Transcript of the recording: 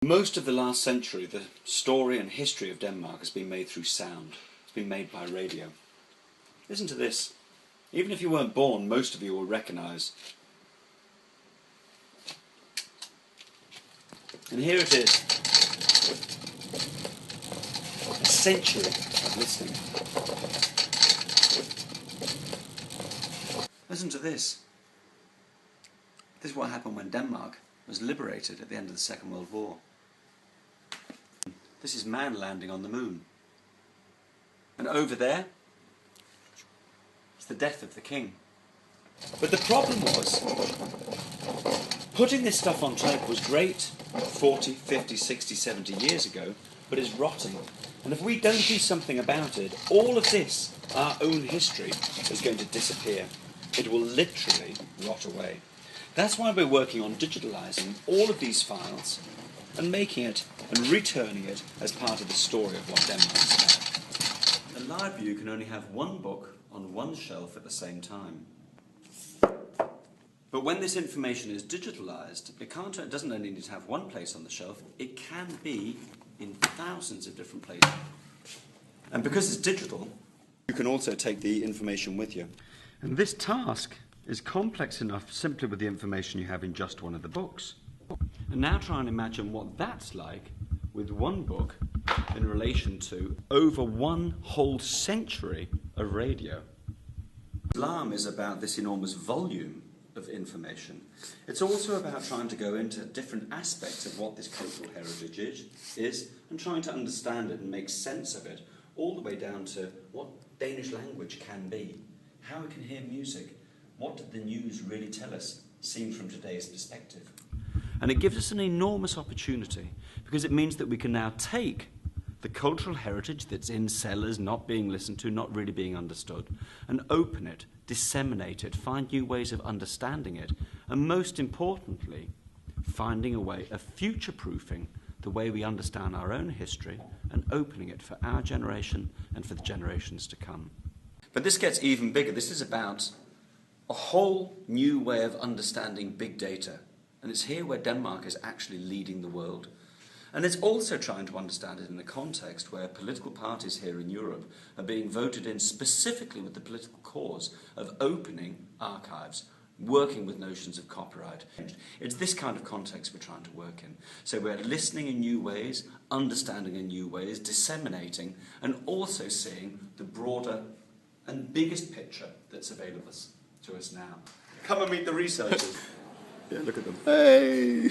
Most of the last century, the story and history of Denmark has been made through sound. It's been made by radio. Listen to this. Even if you weren't born, most of you will recognise. And here it is. A century of listening. Listen to this. This is what happened when Denmark was liberated at the end of the Second World War. This is man landing on the moon. And over there, it's the death of the king. But the problem was, putting this stuff on tape was great 40, 50, 60, 70 years ago, but it's rotting. And if we don't do something about it, all of this, our own history, is going to disappear. It will literally rot away. That's why we're working on digitalising all of these files and making it and returning it as part of the story of what Denmark's about. A library can only have one book on one shelf at the same time. But when this information is digitalised, it doesn't only need to have one place on the shelf, it can be in thousands of different places. And because it's digital, you can also take the information with you. And this task is complex enough simply with the information you have in just one of the books. And now try and imagine what that's like with one book in relation to over one whole century of radio. LARM is about this enormous volume of information. It's also about trying to go into different aspects of what this cultural heritage is and trying to understand it and make sense of it, all the way down to what Danish language can be, how we can hear music, what did the news really tell us, seen from today's perspective. And it gives us an enormous opportunity because it means that we can now take the cultural heritage that's in cellars, not being listened to, not really being understood, and open it, disseminate it, find new ways of understanding it, and most importantly, finding a way of future-proofing the way we understand our own history and opening it for our generation and for the generations to come. But this gets even bigger. This is about a whole new way of understanding big data. And it's here where Denmark is actually leading the world. And it's also trying to understand it in a context where political parties here in Europe are being voted in specifically with the political cause of opening archives, working with notions of copyright. It's this kind of context we're trying to work in. So we're listening in new ways, understanding in new ways, disseminating, and also seeing the broader and biggest picture that's available to us now. Come and meet the researchers. Yeah, look at them. Hey!